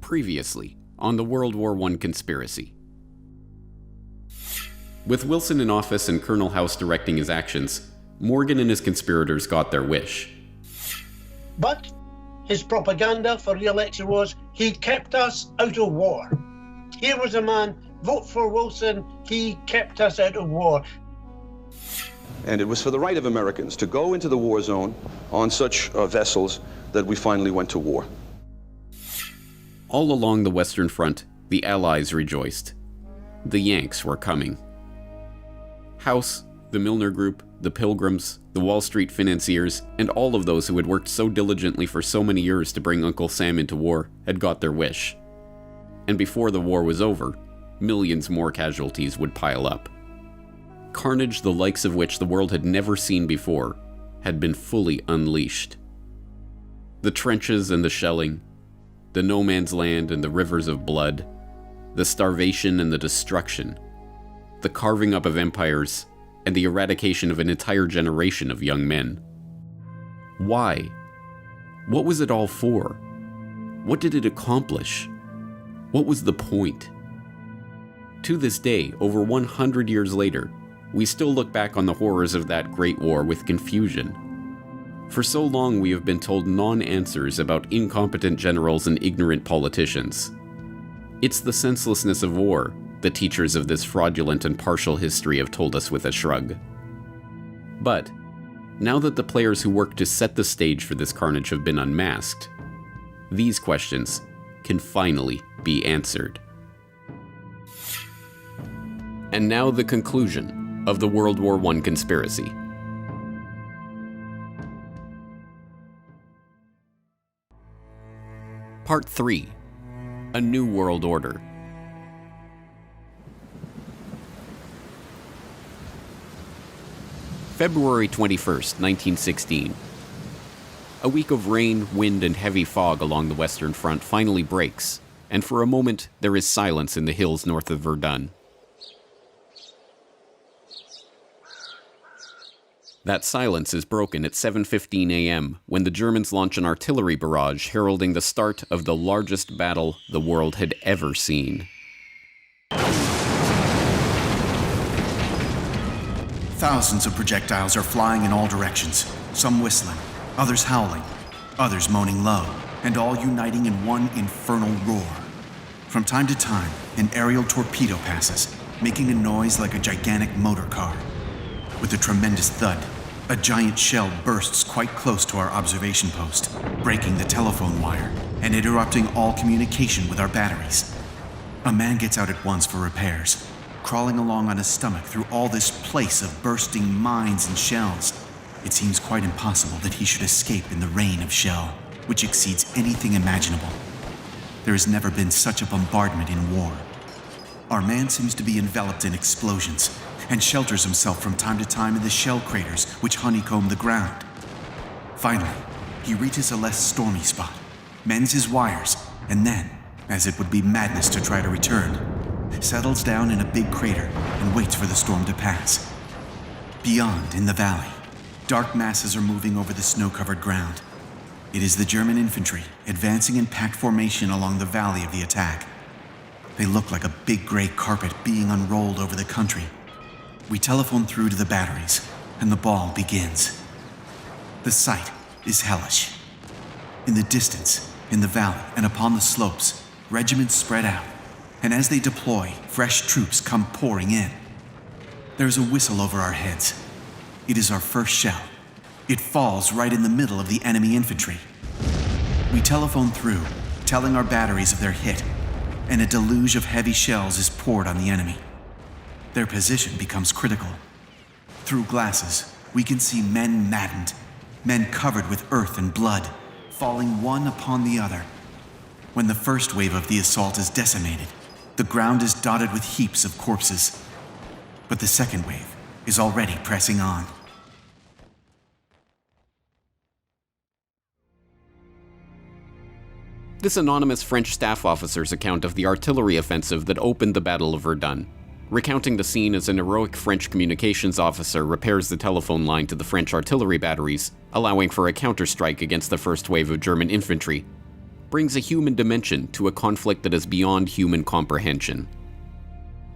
Previously, on the World War I conspiracy. With Wilson in office and Colonel House directing his actions, Morgan and his conspirators got their wish. But his propaganda for re-election was, he kept us out of war. Here was a man, vote for Wilson, he kept us out of war. And it was for the right of Americans to go into the war zone on such vessels that we finally went to war. All along the Western Front, the Allies rejoiced. The Yanks were coming. House, the Milner Group, the Pilgrims, the Wall Street financiers, and all of those who had worked so diligently for so many years to bring Uncle Sam into war had got their wish. And before the war was over, millions more casualties would pile up. Carnage the likes of which the world had never seen before had been fully unleashed. The trenches and the shelling, the no man's land and the rivers of blood, the starvation and the destruction, the carving up of empires, and the eradication of an entire generation of young men. Why? What was it all for? What did it accomplish? What was the point? To this day, over 100 years later, we still look back on the horrors of that great war with confusion. For so long we have been told non-answers about incompetent generals and ignorant politicians. It's the senselessness of war the teachers of this fraudulent and partial history have told us with a shrug. But, now that the players who worked to set the stage for this carnage have been unmasked, these questions can finally be answered. And now the conclusion of the World War I conspiracy. Part 3. A New World Order. February 21st, 1916. A week of rain, wind, and heavy fog along the Western Front finally breaks, and for a moment there is silence in the hills north of Verdun. That silence is broken at 7:15 a.m. when the Germans launch an artillery barrage heralding the start of the largest battle the world had ever seen. Thousands of projectiles are flying in all directions, some whistling, others howling, others moaning low, and all uniting in one infernal roar. From time to time, an aerial torpedo passes, making a noise like a gigantic motor car. With a tremendous thud, a giant shell bursts quite close to our observation post, breaking the telephone wire and interrupting all communication with our batteries. A man gets out at once for repairs, crawling along on his stomach through all this place of bursting mines and shells. It seems quite impossible that he should escape in the rain of shell, which exceeds anything imaginable. There has never been such a bombardment in war. Our man seems to be enveloped in explosions, and shelters himself from time to time in the shell craters which honeycomb the ground. Finally, he reaches a less stormy spot, mends his wires, and then, as it would be madness to try to return, settles down in a big crater and waits for the storm to pass. Beyond, in the valley, dark masses are moving over the snow-covered ground. It is the German infantry advancing in packed formation along the valley of the attack. They look like a big gray carpet being unrolled over the country. We telephone through to the batteries, and the ball begins. The sight is hellish. In the distance, in the valley, and upon the slopes, regiments spread out, and as they deploy, fresh troops come pouring in. There's a whistle over our heads. It is our first shell. It falls right in the middle of the enemy infantry. We telephone through, telling our batteries of their hit, and a deluge of heavy shells is poured on the enemy. Their position becomes critical. Through glasses, we can see men maddened, men covered with earth and blood, falling one upon the other. When the first wave of the assault is decimated, the ground is dotted with heaps of corpses. But the second wave is already pressing on. This anonymous French staff officer's account of the artillery offensive that opened the Battle of Verdun, recounting the scene as an heroic French communications officer repairs the telephone line to the French artillery batteries, allowing for a counterstrike against the first wave of German infantry, brings a human dimension to a conflict that is beyond human comprehension.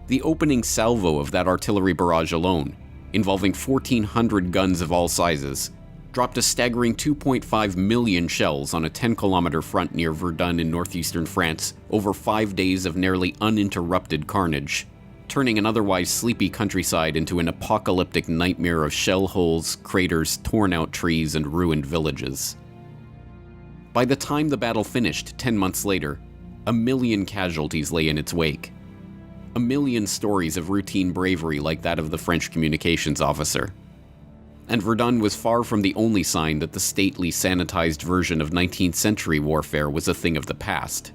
The opening salvo of that artillery barrage alone, involving 1,400 guns of all sizes, dropped a staggering 2.5 million shells on a 10-kilometer front near Verdun in northeastern France over 5 days of nearly uninterrupted carnage, turning an otherwise sleepy countryside into an apocalyptic nightmare of shell holes, craters, torn-out trees, and ruined villages. By the time the battle finished 10 months later, 1 million casualties lay in its wake. 1 million stories of routine bravery like that of the French communications officer. And Verdun was far from the only sign that the stately, sanitized version of 19th century warfare was a thing of the past.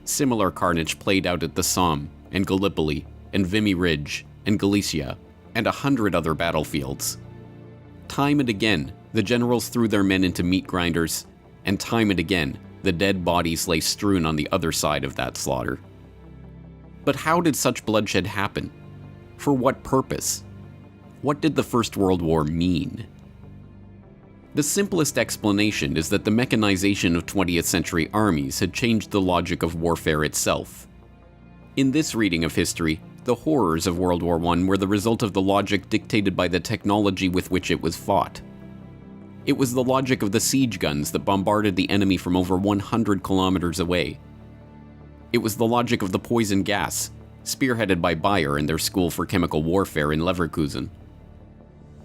Similar carnage played out at the Somme, and Gallipoli, and Vimy Ridge, and Galicia, and 100 other battlefields. Time and again, the generals threw their men into meat grinders, and time and again, the dead bodies lay strewn on the other side of that slaughter. But how did such bloodshed happen? For what purpose? What did the First World War mean? The simplest explanation is that the mechanization of 20th century armies had changed the logic of warfare itself. In this reading of history, the horrors of World War I were the result of the logic dictated by the technology with which it was fought. It was the logic of the siege guns that bombarded the enemy from over 100 kilometers away. It was the logic of the poison gas, spearheaded by Bayer and their School for Chemical Warfare in Leverkusen.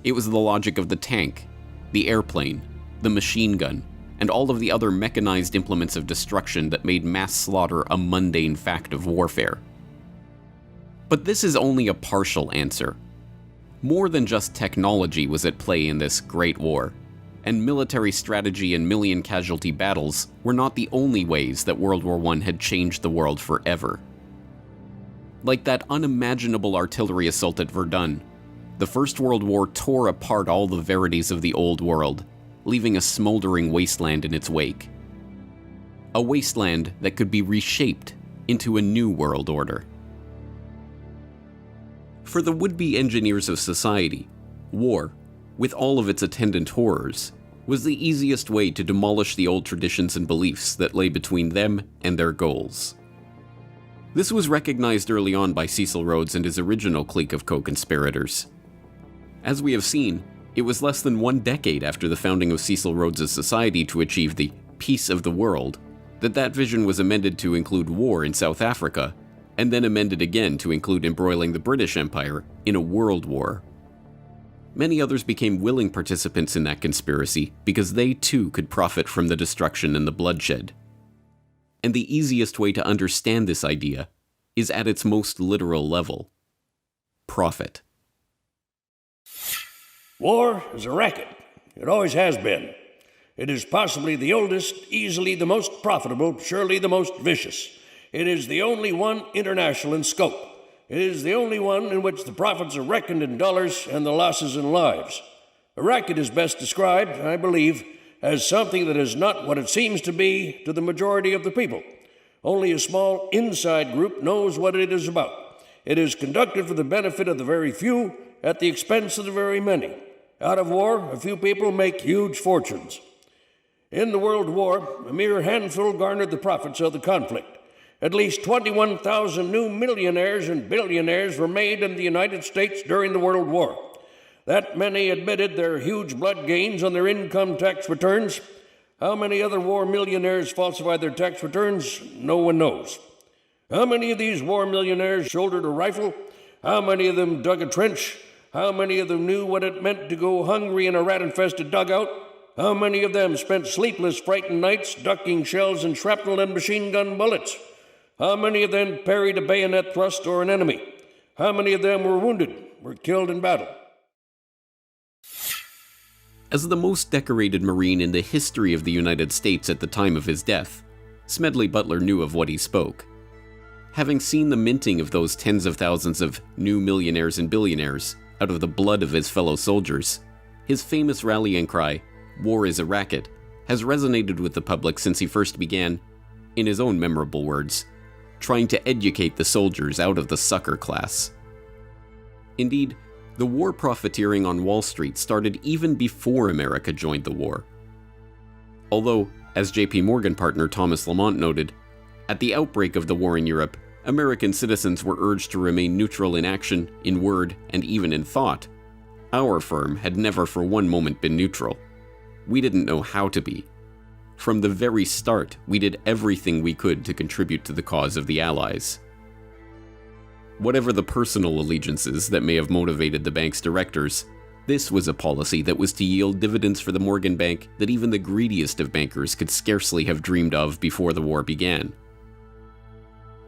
It was the logic of the tank, the airplane, the machine gun, and all of the other mechanized implements of destruction that made mass slaughter a mundane fact of warfare. But this is only a partial answer. More than just technology was at play in this Great War, and military strategy and million-casualty battles were not the only ways that World War I had changed the world forever. Like that unimaginable artillery assault at Verdun, the First World War tore apart all the verities of the old world, leaving a smoldering wasteland in its wake. A wasteland that could be reshaped into a new world order. For the would-be engineers of society, war, with all of its attendant horrors, was the easiest way to demolish the old traditions and beliefs that lay between them and their goals. This was recognized early on by Cecil Rhodes and his original clique of co-conspirators. As we have seen, it was less than 1 decade after the founding of Cecil Rhodes' society to achieve the peace of the world that vision was amended to include war in South Africa, and then amended again to include embroiling the British Empire in a world war. Many others became willing participants in that conspiracy because they too could profit from the destruction and the bloodshed. And the easiest way to understand this idea is at its most literal level: profit. War is a racket. It always has been. It is possibly the oldest, easily the most profitable, surely the most vicious. It is the only one international in scope. It is the only one in which the profits are reckoned in dollars and the losses in lives. A racket is best described, I believe, as something that is not what it seems to be to the majority of the people. Only a small inside group knows what it is about. It is conducted for the benefit of the very few at the expense of the very many. Out of war, a few people make huge fortunes. In the World War, a mere handful garnered the profits of the conflict. At least 21,000 new millionaires and billionaires were made in the United States during the World War. That many admitted their huge blood gains on their income tax returns. How many other war millionaires falsified their tax returns? No one knows. How many of these war millionaires shouldered a rifle? How many of them dug a trench? How many of them knew what it meant to go hungry in a rat-infested dugout? How many of them spent sleepless, frightened nights ducking shells and shrapnel and machine gun bullets? How many of them parried a bayonet thrust or an enemy? How many of them were wounded, were killed in battle? As the most decorated Marine in the history of the United States at the time of his death, Smedley Butler knew of what he spoke. Having seen the minting of those tens of thousands of new millionaires and billionaires out of the blood of his fellow soldiers, his famous rallying cry, "War is a racket," has resonated with the public since he first began, in his own memorable words, trying to educate the soldiers out of the sucker class. Indeed, the war profiteering on Wall Street started even before America joined the war. Although, As J.P. Morgan partner Thomas Lamont noted, at the outbreak of the war in Europe, American citizens were urged to remain neutral in action, in word, and even in thought. Our firm had never for one moment been neutral. We didn't know how to be. From the very start, we did everything we could to contribute to the cause of the Allies. Whatever the personal allegiances that may have motivated the bank's directors, this was a policy that was to yield dividends for the Morgan Bank that even the greediest of bankers could scarcely have dreamed of before the war began.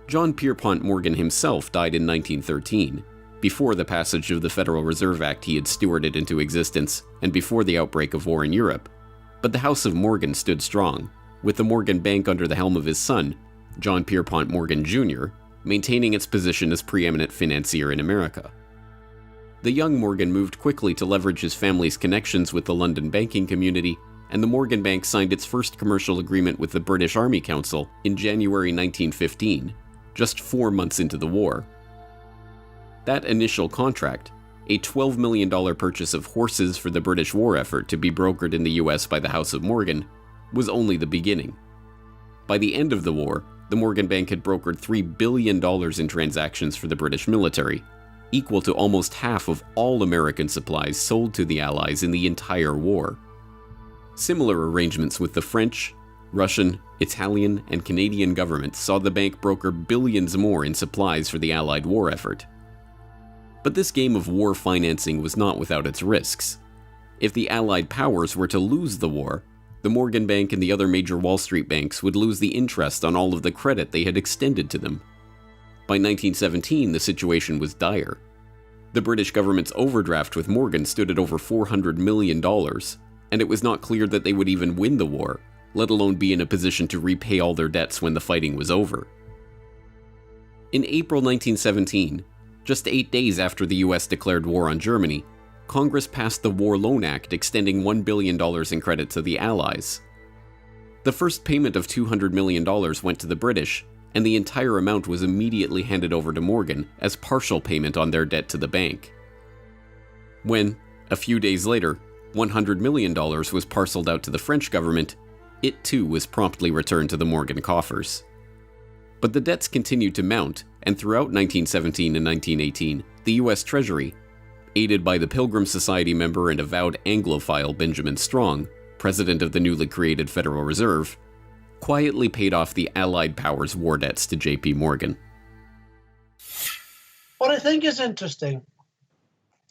John Pierpont Morgan himself died in 1913, before the passage of the Federal Reserve Act he had stewarded into existence, and before the outbreak of war in Europe. But the House of Morgan stood strong, with the Morgan Bank under the helm of his son, John Pierpont Morgan Jr., maintaining its position as preeminent financier in America. The young Morgan moved quickly to leverage his family's connections with the London banking community, and the Morgan Bank signed its first commercial agreement with the British Army Council in January 1915, just 4 months into the war. That initial contract, a $12 million purchase of horses for the British war effort to be brokered in the US by the House of Morgan, was only the beginning. By the end of the war, the Morgan Bank had brokered $3 billion in transactions for the British military, equal to almost half of all American supplies sold to the Allies in the entire war. Similar arrangements with the French, Russian, Italian, and Canadian governments saw the bank broker billions more in supplies for the Allied war effort. But this game of war financing was not without its risks. If the Allied powers were to lose the war, the Morgan Bank and the other major Wall Street banks would lose the interest on all of the credit they had extended to them. By 1917, the situation was dire. The British government's overdraft with Morgan stood at over $400 million, and it was not clear that they would even win the war, let alone be in a position to repay all their debts when the fighting was over. In April 1917, just 8 days after the US declared war on Germany, Congress passed the War Loan Act extending $1 billion in credit to the Allies. The first payment of $200 million went to the British, and the entire amount was immediately handed over to Morgan as partial payment on their debt to the bank. When, a few days later, $100 million was parceled out to the French government, it too was promptly returned to the Morgan coffers. But the debts continued to mount, and throughout 1917 and 1918, the US Treasury, aided by the Pilgrim Society member and avowed Anglophile Benjamin Strong, president of the newly created Federal Reserve, quietly paid off the Allied powers' war debts to J.P. Morgan. What I think is interesting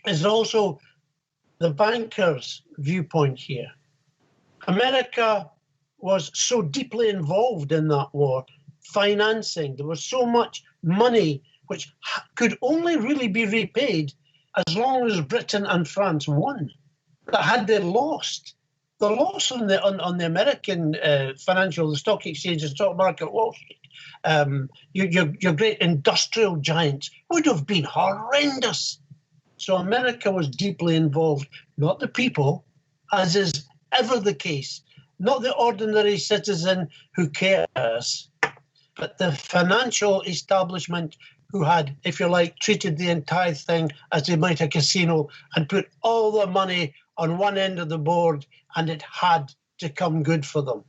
is also the banker's viewpoint here. America was so deeply involved in that war, financing. There was so much money which could only really be repaid as long as Britain and France won. That had they lost, the loss on the American the stock exchange and stock market, Wall Street, your great industrial giants would have been horrendous. So America was deeply involved, not the people, as is ever the case, not the ordinary citizen who cares, but the financial establishment who had, if you like, treated the entire thing as they might a casino and put all the money on one end of the board, and it had to come good for them.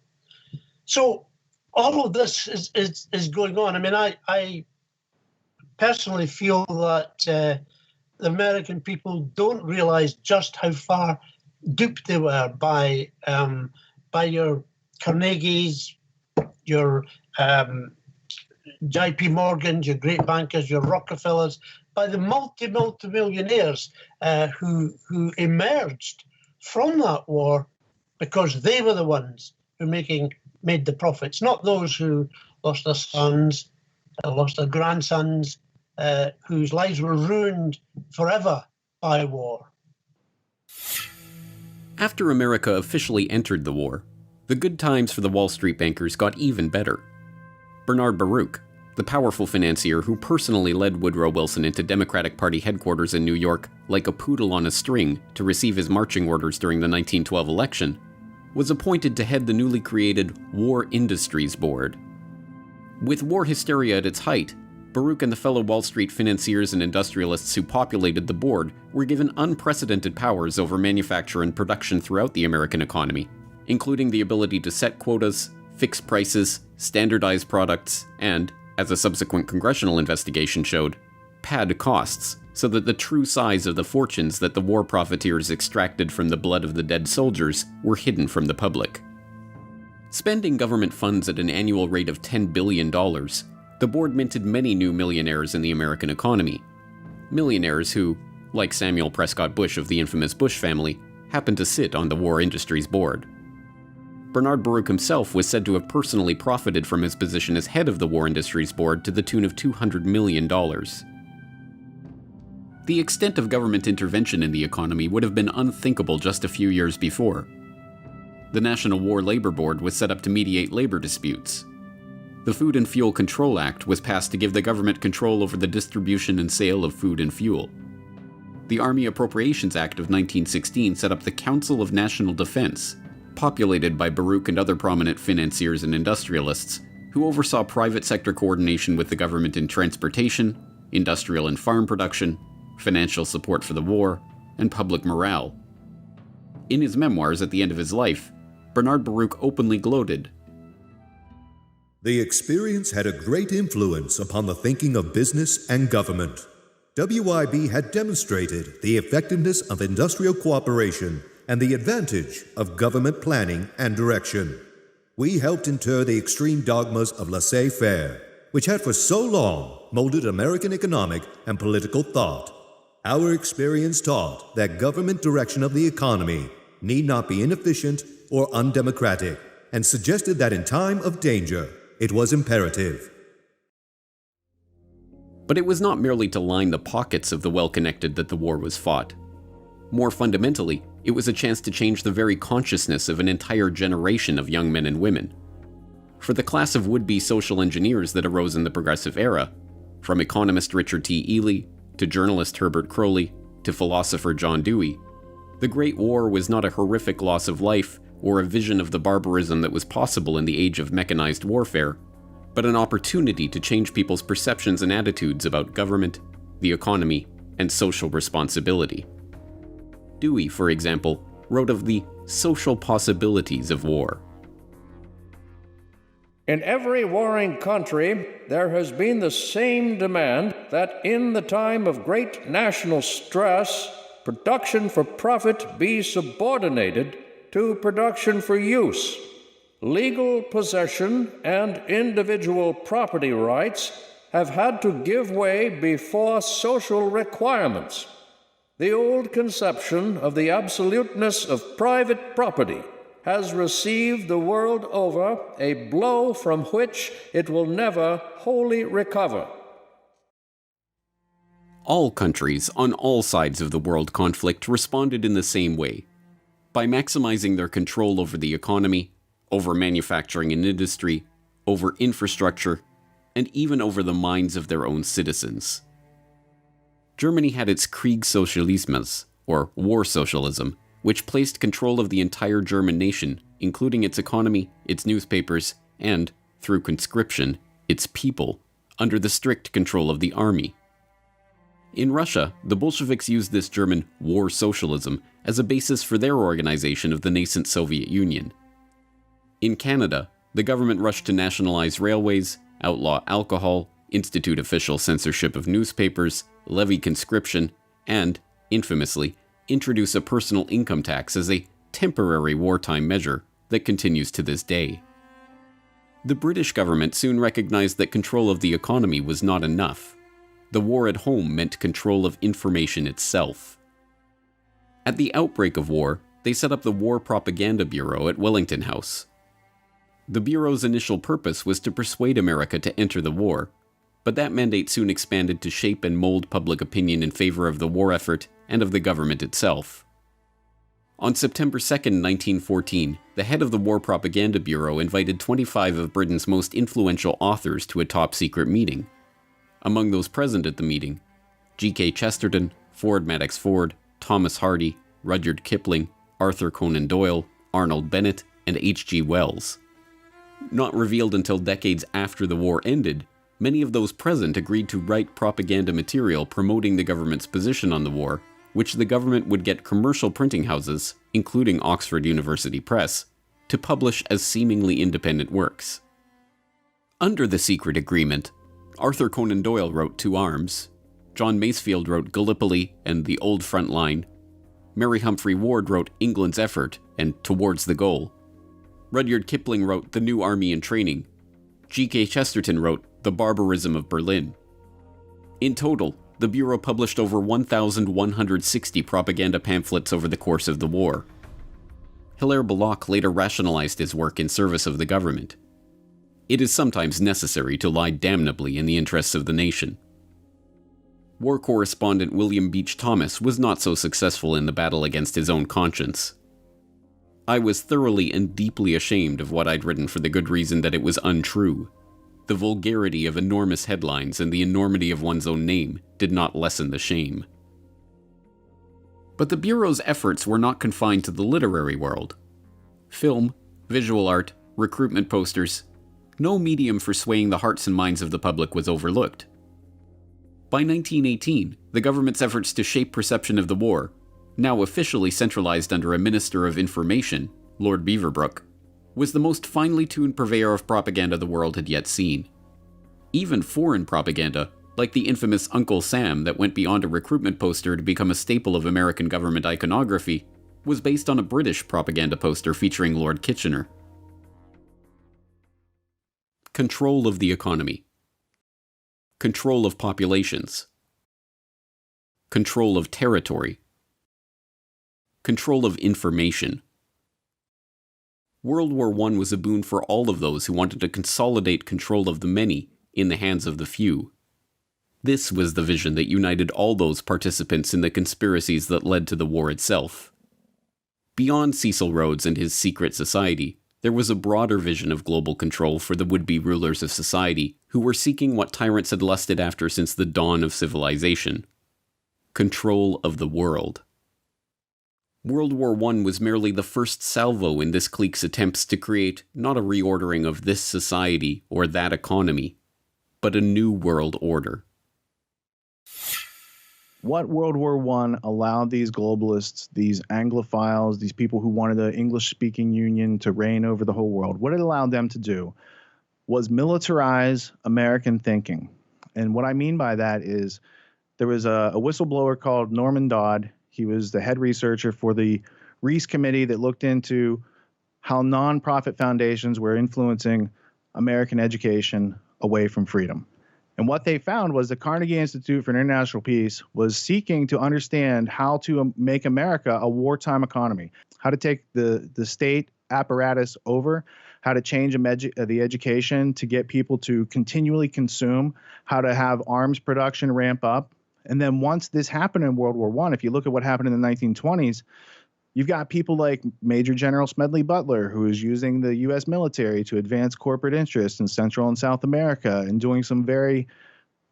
So all of this is going on. I mean, I personally feel that the American people don't realize just how far duped they were by your Carnegies, your J.P. Morgans, your great bankers, your Rockefellers, by the multi-millionaires who emerged from that war because they were the ones who made the profits, not those who lost their sons, lost their grandsons, whose lives were ruined forever by war. After America officially entered the war, the good times for the Wall Street bankers got even better. Bernard Baruch, the powerful financier who personally led Woodrow Wilson into Democratic Party headquarters in New York like a poodle on a string to receive his marching orders during the 1912 election, was appointed to head the newly created War Industries Board. With war hysteria at its height, Baruch and the fellow Wall Street financiers and industrialists who populated the board were given unprecedented powers over manufacture and production throughout the American economy, including the ability to set quotas, fix prices, standardize products, and, as a subsequent congressional investigation showed, pad costs so that the true size of the fortunes that the war profiteers extracted from the blood of the dead soldiers were hidden from the public. Spending government funds at an annual rate of $10 billion, the board minted many new millionaires in the American economy. Millionaires who, like Samuel Prescott Bush of the infamous Bush family, happened to sit on the War Industries Board. Bernard Baruch himself was said to have personally profited from his position as head of the War Industries Board to the tune of $200 million. The extent of government intervention in the economy would have been unthinkable just a few years before. The National War Labor Board was set up to mediate labor disputes. The Food and Fuel Control Act was passed to give the government control over the distribution and sale of food and fuel. The Army Appropriations Act of 1916 set up the Council of National Defense, populated by Baruch and other prominent financiers and industrialists, who oversaw private sector coordination with the government in transportation, industrial and farm production, financial support for the war, and public morale. In his memoirs at the end of his life, Bernard Baruch openly gloated, "The experience had a great influence upon the thinking of business and government. WIB had demonstrated the effectiveness of industrial cooperation and the advantage of government planning and direction. We helped inter the extreme dogmas of laissez-faire, which had for so long molded American economic and political thought. Our experience taught that government direction of the economy need not be inefficient or undemocratic, and suggested that in time of danger, it was imperative." But it was not merely to line the pockets of the well-connected that the war was fought. More fundamentally, it was a chance to change the very consciousness of an entire generation of young men and women. For the class of would-be social engineers that arose in the Progressive Era, from economist Richard T. Ely, to journalist Herbert Croly, to philosopher John Dewey, the Great War was not a horrific loss of life or a vision of the barbarism that was possible in the age of mechanized warfare, but an opportunity to change people's perceptions and attitudes about government, the economy, and social responsibility. Dewey, for example, wrote of the social possibilities of war. In every warring country, there has been the same demand that in the time of great national stress, production for profit be subordinated to production for use. Legal possession and individual property rights have had to give way before social requirements. The old conception of the absoluteness of private property has received the world over a blow from which it will never wholly recover. All countries on all sides of the world conflict responded in the same way, by maximizing their control over the economy, over manufacturing and industry, over infrastructure, and even over the minds of their own citizens. Germany had its Kriegssozialismus, or war socialism, which placed control of the entire German nation, including its economy, its newspapers, and, through conscription, its people, under the strict control of the army. In Russia, the Bolsheviks used this German war socialism as a basis for their organization of the nascent Soviet Union. In Canada, the government rushed to nationalize railways, outlaw alcohol, institute official censorship of newspapers, levy conscription, and, infamously, introduce a personal income tax as a temporary wartime measure that continues to this day. The British government soon recognized that control of the economy was not enough. The war at home meant control of information itself. At the outbreak of war, they set up the War Propaganda Bureau at Wellington House. The Bureau's initial purpose was to persuade America to enter the war, but that mandate soon expanded to shape and mold public opinion in favor of the war effort and of the government itself. On September 2, 1914, the head of the War Propaganda Bureau invited 25 of Britain's most influential authors to a top-secret meeting. Among those present at the meeting, G.K. Chesterton, Ford Madox Ford, Thomas Hardy, Rudyard Kipling, Arthur Conan Doyle, Arnold Bennett, and H.G. Wells. Not revealed until decades after the war ended, many of those present agreed to write propaganda material promoting the government's position on the war, which the government would get commercial printing houses, including Oxford University Press, to publish as seemingly independent works. Under the secret agreement, Arthur Conan Doyle wrote Two Arms, John Masefield wrote Gallipoli and The Old Front Line, Mary Humphrey Ward wrote England's Effort and Towards the Goal, Rudyard Kipling wrote The New Army in Training, G.K. Chesterton wrote The Barbarism of Berlin. In total, the Bureau published over 1,160 propaganda pamphlets over the course of the war. Hilaire Belloc later rationalized his work in service of the government. It is sometimes necessary to lie damnably in the interests of the nation. War correspondent William Beach Thomas was not so successful in the battle against his own conscience. I was thoroughly and deeply ashamed of what I'd written for the good reason that it was untrue. The vulgarity of enormous headlines and the enormity of one's own name did not lessen the shame. But the Bureau's efforts were not confined to the literary world. Film, visual art, recruitment posters, no medium for swaying the hearts and minds of the public was overlooked. By 1918, the government's efforts to shape perception of the war, now officially centralized under a Minister of Information, Lord Beaverbrook, was the most finely tuned purveyor of propaganda the world had yet seen. Even foreign propaganda, like the infamous Uncle Sam that went beyond a recruitment poster to become a staple of American government iconography, was based on a British propaganda poster featuring Lord Kitchener. Control of the economy. Control of populations. Control of territory. Control of information. World War I was a boon for all of those who wanted to consolidate control of the many in the hands of the few. This was the vision that united all those participants in the conspiracies that led to the war itself. Beyond Cecil Rhodes and his secret society, there was a broader vision of global control for the would-be rulers of society who were seeking what tyrants had lusted after since the dawn of civilization: control of the world. World War I was merely the first salvo in this clique's attempts to create not a reordering of this society or that economy, but a new world order. What World War I allowed these globalists, these Anglophiles, these people who wanted an English-speaking union to reign over the whole world, what it allowed them to do was militarize American thinking. And what I mean by that is there was a whistleblower called Norman Dodd. He was the head researcher for the Reese Committee that looked into how nonprofit foundations were influencing American education away from freedom. And what they found was the Carnegie Institute for International Peace was seeking to understand how to make America a wartime economy, how to take the state apparatus over, how to change the education to get people to continually consume, how to have arms production ramp up. And then once this happened in World War I, if you look at what happened in the 1920s, you've got people like Major General Smedley Butler, who is using the U.S. military to advance corporate interests in Central and South America and doing some very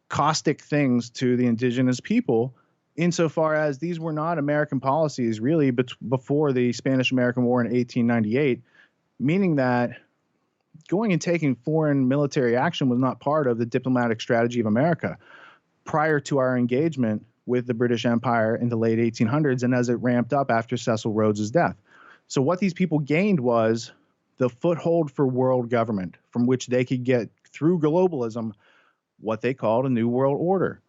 caustic things to the indigenous people, insofar as these were not American policies really before the Spanish-American War in 1898, meaning that going and taking foreign military action was not part of the diplomatic strategy of America prior to our engagement with the British Empire in the late 1800s and as it ramped up after Cecil Rhodes' death. So what these people gained was the foothold for world government from which they could get, through globalism, what they called a new world order.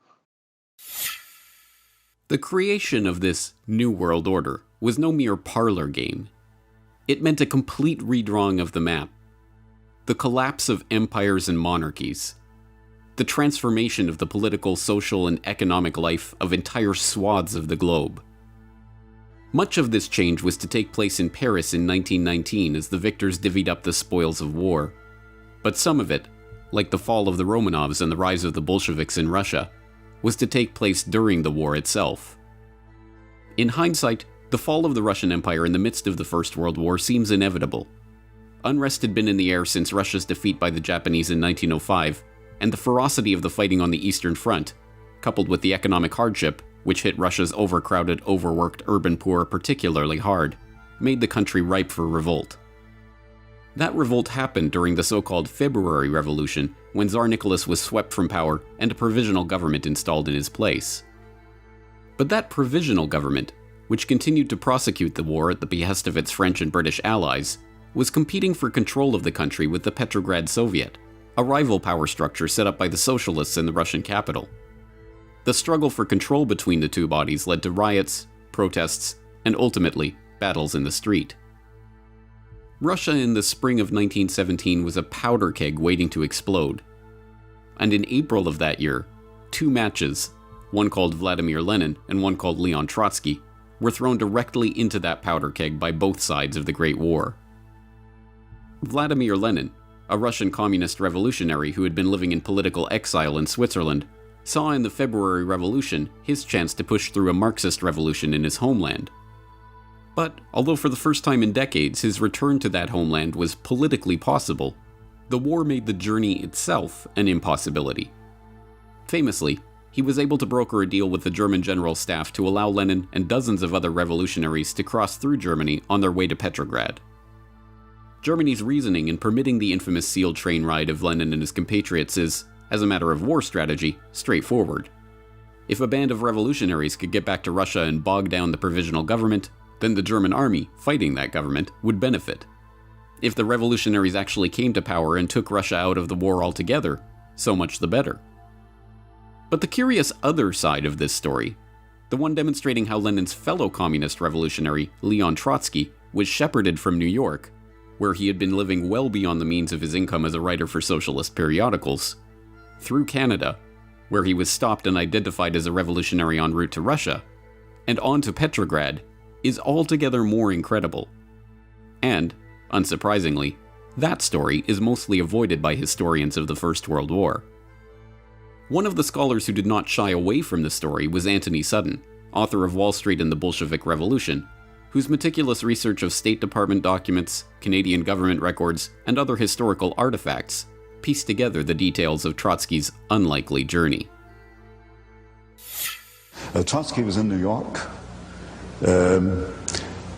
The creation of this new world order was no mere parlor game. It meant a complete redrawing of the map, the collapse of empires and monarchies, the transformation of the political, social, and economic life of entire swaths of the globe. Much of this change was to take place in Paris in 1919 as the victors divvied up the spoils of war. But some of it, like the fall of the Romanovs and the rise of the Bolsheviks in Russia, was to take place during the war itself. In hindsight, the fall of the Russian Empire in the midst of the First World War seems inevitable. Unrest had been in the air since Russia's defeat by the Japanese in 1905, and the ferocity of the fighting on the Eastern Front, coupled with the economic hardship, which hit Russia's overcrowded, overworked urban poor particularly hard, made the country ripe for revolt. That revolt happened during the so-called February Revolution, when Tsar Nicholas was swept from power and a provisional government installed in his place. But that provisional government, which continued to prosecute the war at the behest of its French and British allies, was competing for control of the country with the Petrograd Soviet, a rival power structure set up by the socialists in the Russian capital. The struggle for control between the two bodies led to riots, protests, and ultimately, battles in the street. Russia in the spring of 1917 was a powder keg waiting to explode. And in April of that year, two matches, one called Vladimir Lenin and one called Leon Trotsky, were thrown directly into that powder keg by both sides of the Great War. Vladimir Lenin, a Russian communist revolutionary who had been living in political exile in Switzerland, saw in the February Revolution his chance to push through a Marxist revolution in his homeland. But, although for the first time in decades his return to that homeland was politically possible, the war made the journey itself an impossibility. Famously, he was able to broker a deal with the German General Staff to allow Lenin and dozens of other revolutionaries to cross through Germany on their way to Petrograd. Germany's reasoning in permitting the infamous sealed train ride of Lenin and his compatriots is, as a matter of war strategy, straightforward. If a band of revolutionaries could get back to Russia and bog down the provisional government, then the German army, fighting that government, would benefit. If the revolutionaries actually came to power and took Russia out of the war altogether, so much the better. But the curious other side of this story, the one demonstrating how Lenin's fellow communist revolutionary, Leon Trotsky, was shepherded from New York, where he had been living well beyond the means of his income as a writer for socialist periodicals, through Canada, where he was stopped and identified as a revolutionary en route to Russia, and on to Petrograd, is altogether more incredible. And, unsurprisingly, that story is mostly avoided by historians of the First World War. One of the scholars who did not shy away from the story was Anthony Sutton, author of Wall Street and the Bolshevik Revolution, whose meticulous research of State Department documents, Canadian government records, and other historical artifacts pieced together the details of Trotsky's unlikely journey. Trotsky was in New York.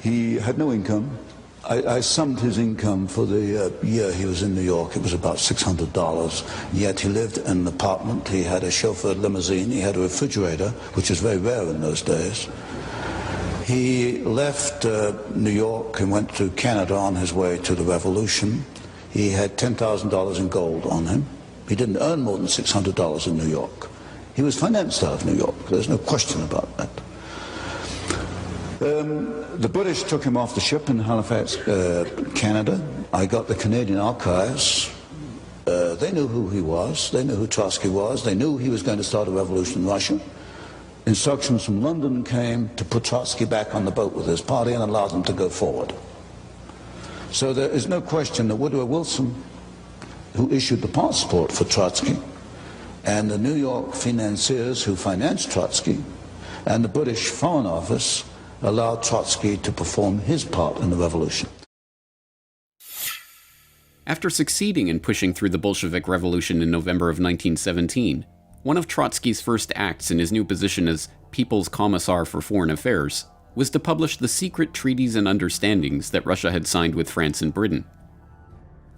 He had no income. I summed his income for the year he was in New York. It was about $600. Yet he lived in an apartment. He had a chauffeured limousine. He had a refrigerator, which was very rare in those days. He left New York and went to Canada on his way to the revolution. He had $10,000 in gold on him. He didn't earn more than $600 in New York. He was financed out of New York. There's no question about that. The British took him off the ship in Halifax, Canada. I got the Canadian archives. They knew who he was. They knew who Trotsky was. They knew he was going to start a revolution in Russia. Instructions from London came to put Trotsky back on the boat with his party and allow them to go forward. So there is no question that Woodrow Wilson, who issued the passport for Trotsky, and the New York financiers who financed Trotsky, and the British Foreign Office allowed Trotsky to perform his part in the revolution. After succeeding in pushing through the Bolshevik Revolution in November of 1917, one of Trotsky's first acts in his new position as People's Commissar for Foreign Affairs was to publish the secret treaties and understandings that Russia had signed with France and Britain.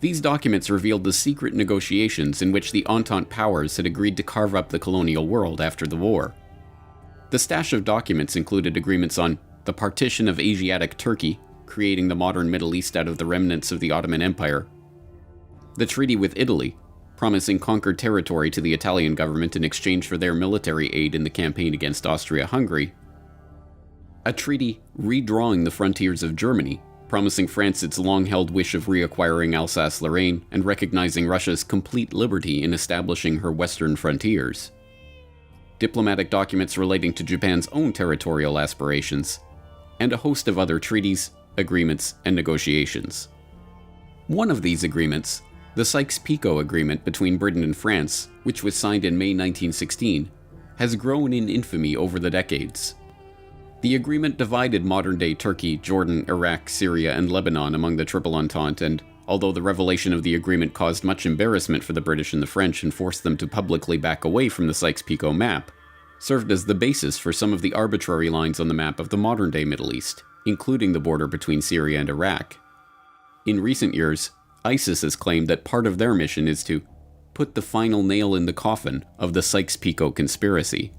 These documents revealed the secret negotiations in which the Entente powers had agreed to carve up the colonial world after the war. The stash of documents included agreements on the partition of Asiatic Turkey, creating the modern Middle East out of the remnants of the Ottoman Empire, the treaty with Italy, promising conquered territory to the Italian government in exchange for their military aid in the campaign against Austria-Hungary, a treaty redrawing the frontiers of Germany, promising France its long-held wish of reacquiring Alsace-Lorraine and recognizing Russia's complete liberty in establishing her western frontiers, diplomatic documents relating to Japan's own territorial aspirations, and a host of other treaties, agreements, and negotiations. One of these agreements, the Sykes-Picot Agreement between Britain and France, which was signed in May 1916, has grown in infamy over the decades. The agreement divided modern-day Turkey, Jordan, Iraq, Syria, and Lebanon among the Triple Entente, and although the revelation of the agreement caused much embarrassment for the British and the French and forced them to publicly back away from the Sykes-Picot map, served as the basis for some of the arbitrary lines on the map of the modern-day Middle East, including the border between Syria and Iraq. In recent years, ISIS has claimed that part of their mission is to put the final nail in the coffin of the Sykes-Picot conspiracy.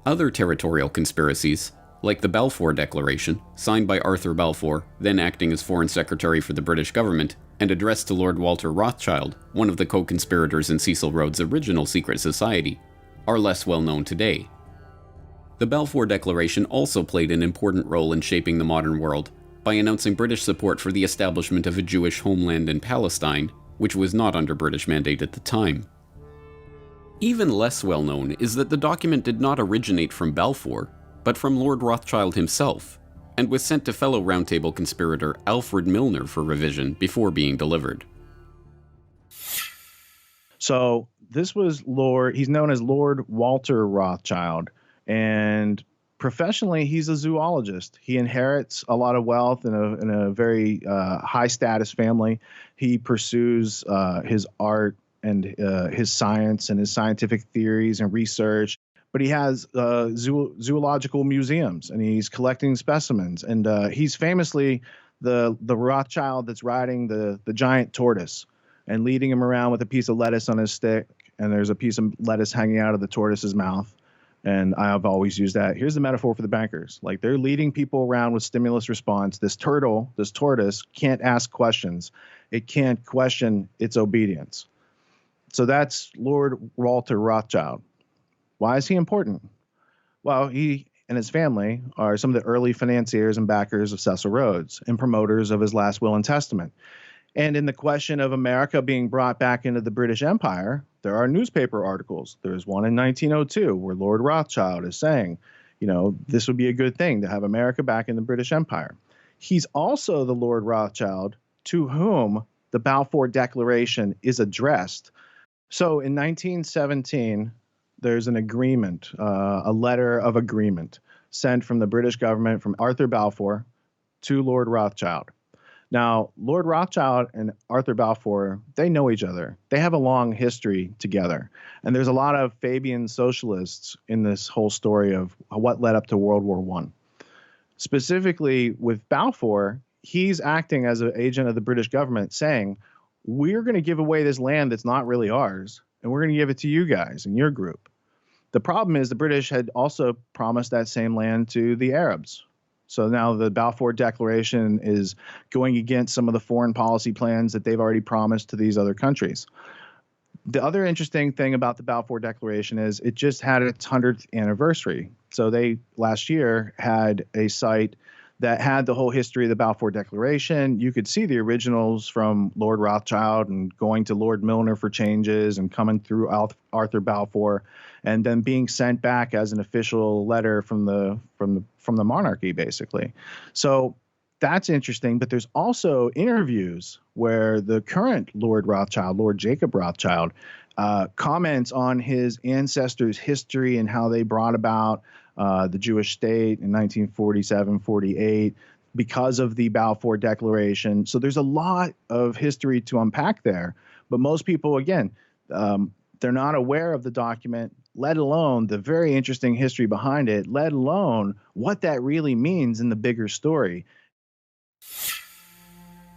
Other territorial conspiracies, like the Balfour Declaration, signed by Arthur Balfour, then acting as Foreign Secretary for the British government, and addressed to Lord Walter Rothschild, one of the co-conspirators in Cecil Rhodes' original secret society, are less well known today. The Balfour Declaration also played an important role in shaping the modern world by announcing British support for the establishment of a Jewish homeland in Palestine, which was not under British mandate at the time. Even less well known is that the document did not originate from Balfour, but from Lord Rothschild himself, and was sent to fellow Round Table conspirator Alfred Milner for revision before being delivered. So this was he's known as Lord Walter Rothschild, and professionally he's a zoologist. He inherits a lot of wealth in a very high status family. He pursues his art and his science and his scientific theories and research. But he has zoological museums, and he's collecting specimens. And he's famously the Rothschild that's riding the giant tortoise and leading him around with a piece of lettuce on his stick. And there's a piece of lettuce hanging out of the tortoise's mouth. And I've always used that. Here's the metaphor for the bankers. Like, they're leading people around with stimulus response. This tortoise can't ask questions. It can't question its obedience. So that's Lord Walter Rothschild. Why is he important? Well, he and his family are some of the early financiers and backers of Cecil Rhodes and promoters of his last will and testament. And in the question of America being brought back into the British Empire, there are newspaper articles. There's one in 1902 where Lord Rothschild is saying, this would be a good thing to have America back in the British Empire. He's also the Lord Rothschild to whom the Balfour Declaration is addressed. So in 1917, there's an agreement, a letter of agreement sent from the British government from Arthur Balfour to Lord Rothschild. Now, Lord Rothschild and Arthur Balfour, they know each other. They have a long history together. And there's a lot of Fabian socialists in this whole story of what led up to World War I. Specifically with Balfour, he's acting as an agent of the British government saying, we're going to give away this land that's not really ours, and we're going to give it to you guys and your group. The problem is the British had also promised that same land to the Arabs. So now the Balfour Declaration is going against some of the foreign policy plans that they've already promised to these other countries. The other interesting thing about the Balfour Declaration is it just had its 100th anniversary. So they last year had a site that had the whole history of the Balfour Declaration. You could see the originals from Lord Rothschild and going to Lord Milner for changes and coming through Arthur Balfour, and then being sent back as an official letter from the monarchy, basically. So that's interesting. But there's also interviews where the current Lord Rothschild, Lord Jacob Rothschild, comments on his ancestors' history and how they brought about the Jewish state in 1947-48 because of the Balfour Declaration. So there's a lot of history to unpack there. But most people, again, they're not aware of the document, let alone the very interesting history behind it, let alone what that really means in the bigger story.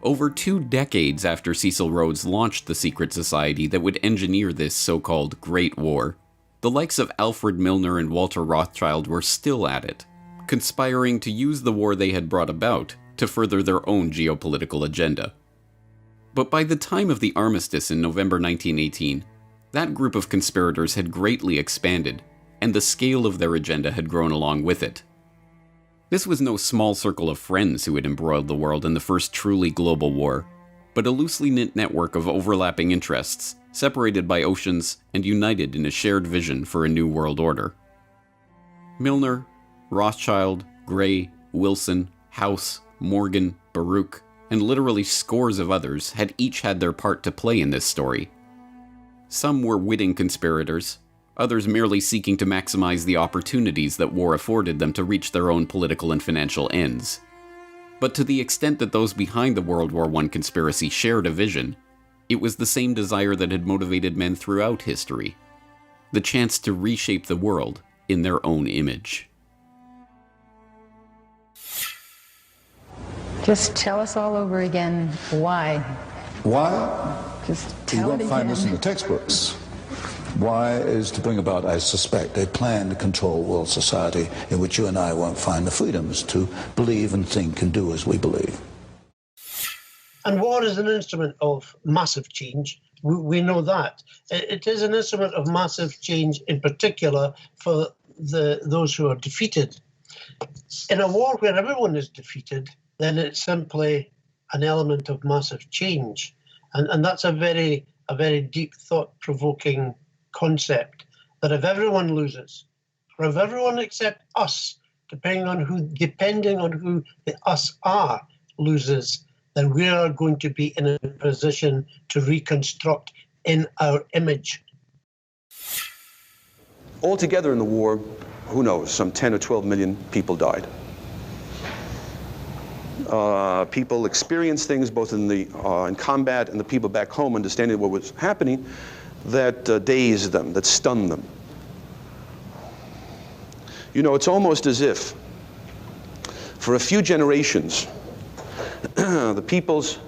Over 2 decades after Cecil Rhodes launched the secret society that would engineer this so-called Great War, the likes of Alfred Milner and Walter Rothschild were still at it, conspiring to use the war they had brought about to further their own geopolitical agenda. But by the time of the armistice in November 1918, that group of conspirators had greatly expanded, and the scale of their agenda had grown along with it. This was no small circle of friends who had embroiled the world in the first truly global war, but a loosely knit network of overlapping interests, separated by oceans and united in a shared vision for a new world order. Milner, Rothschild, Gray, Wilson, House, Morgan, Baruch, and literally scores of others had each had their part to play in this story. Some were witting conspirators, others merely seeking to maximize the opportunities that war afforded them to reach their own political and financial ends. But to the extent that those behind the World War I conspiracy shared a vision, it was the same desire that had motivated men throughout history: the chance to reshape the world in their own image. Just tell us all over again why. Why? Just You tell won't it find again. this in the textbooks. Why is to bring about, I suspect, a plan to control world society in which you and I won't find the freedoms to believe and think and do as we believe. And war is an instrument of massive change. We know that. It is an instrument of massive change, in particular for those who are defeated. In a war where everyone is defeated, then it's simply an element of massive change. And that's a very deep, thought-provoking concept, that if everyone loses, or if everyone except us, depending on who the us are, loses, then we are going to be in a position to reconstruct in our image. Altogether in the war, who knows, some 10 or 12 million people died. People experienced things both in combat, and the people back home understanding what was happening, that dazed them, that stunned them. You know, it's almost as if for a few generations the peoples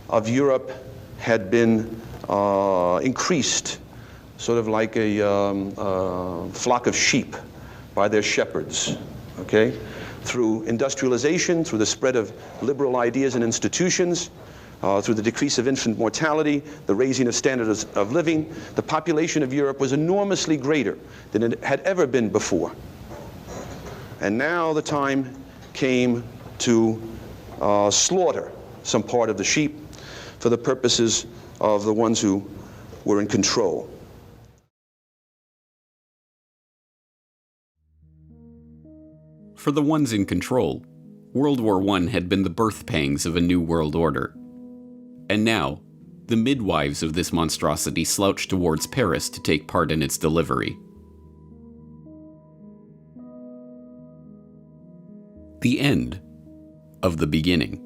of Europe had been increased, sort of like a flock of sheep by their shepherds, okay? Through industrialization, through the spread of liberal ideas and institutions, through the decrease of infant mortality, the raising of standards of living, the population of Europe was enormously greater than it had ever been before. And now the time came to slaughter some part of the sheep for the purposes of the ones who were in control. For the ones in control, World War I had been the birth pangs of a new world order. And now, the midwives of this monstrosity slouched towards Paris to take part in its delivery. The end of the beginning.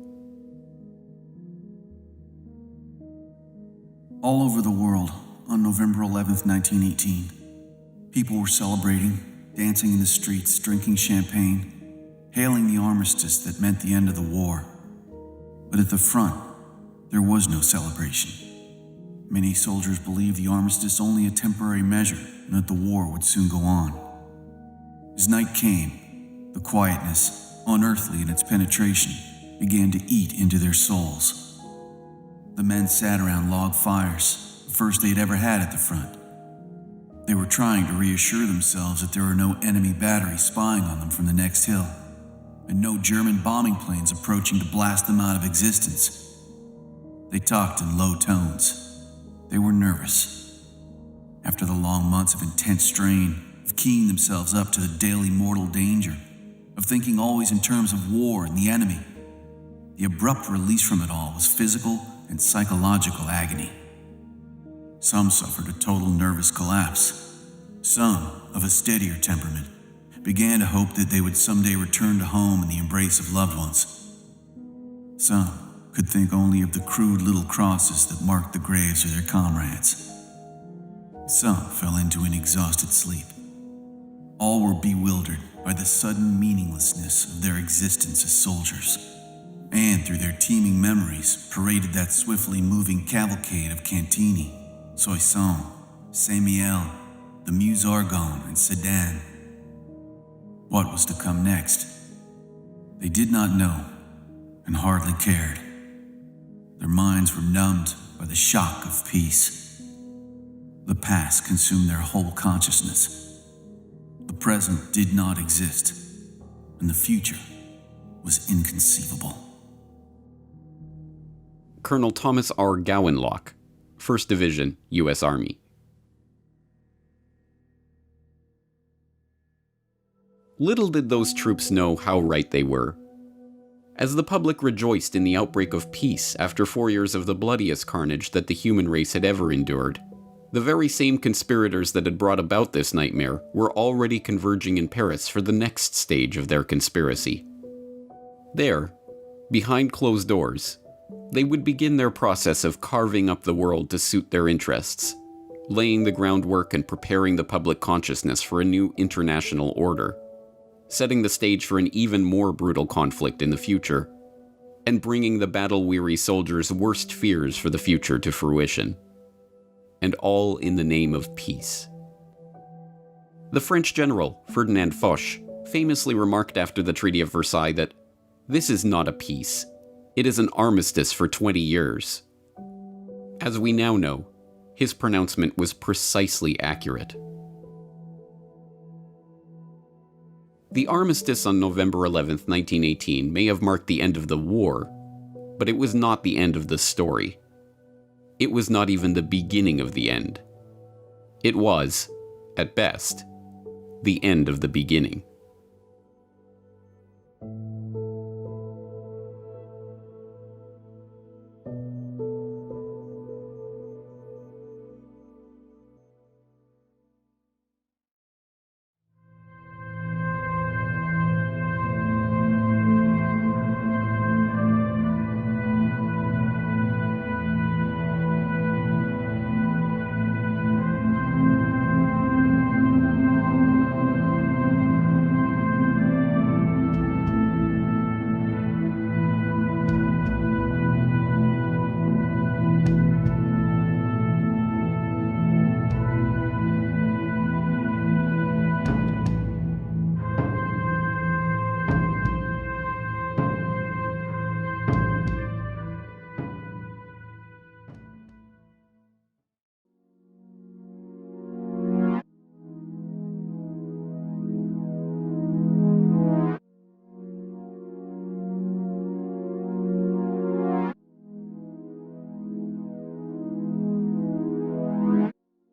All over the world, on November 11th, 1918, people were celebrating, dancing in the streets, drinking champagne, hailing the armistice that meant the end of the war. But at the front, there was no celebration. Many soldiers believed the armistice only a temporary measure and that the war would soon go on. As night came, the quietness, unearthly in its penetration, began to eat into their souls. The men sat around log fires, the first they'd ever had at the front. They were trying to reassure themselves that there were no enemy batteries spying on them from the next hill, and no German bombing planes approaching to blast them out of existence. They talked in low tones. They were nervous. After the long months of intense strain, of keying themselves up to the daily mortal danger, of thinking always in terms of war and the enemy, the abrupt release from it all was physical and psychological agony. Some suffered a total nervous collapse. Some, of a steadier temperament, began to hope that they would someday return to home in the embrace of loved ones. Some could think only of the crude little crosses that marked the graves of their comrades. Some fell into an exhausted sleep. All were bewildered by the sudden meaninglessness of their existence as soldiers, and through their teeming memories paraded that swiftly moving cavalcade of Cantini, Soissons, Saint-Mihiel, the Meuse Argonne, and Sedan. What was to come next? They did not know, and hardly cared. Their minds were numbed by the shock of peace. The past consumed their whole consciousness. The present did not exist, and the future was inconceivable. Colonel Thomas R. Gowanlock, 1st Division, U.S. Army. Little did those troops know how right they were. As the public rejoiced in the outbreak of peace after 4 years of the bloodiest carnage that the human race had ever endured, the very same conspirators that had brought about this nightmare were already converging in Paris for the next stage of their conspiracy. There, behind closed doors, they would begin their process of carving up the world to suit their interests, laying the groundwork and preparing the public consciousness for a new international order, setting the stage for an even more brutal conflict in the future, and bringing the battle-weary soldiers' worst fears for the future to fruition. and all in the name of peace. The French general, Ferdinand Foch, famously remarked after the Treaty of Versailles that, "This is not a peace. It is an armistice for 20 years. As we now know, his pronouncement was precisely accurate. The armistice on November 11, 1918 may have marked the end of the war, but it was not the end of the story. It was not even the beginning of the end. It was, at best, the end of the beginning.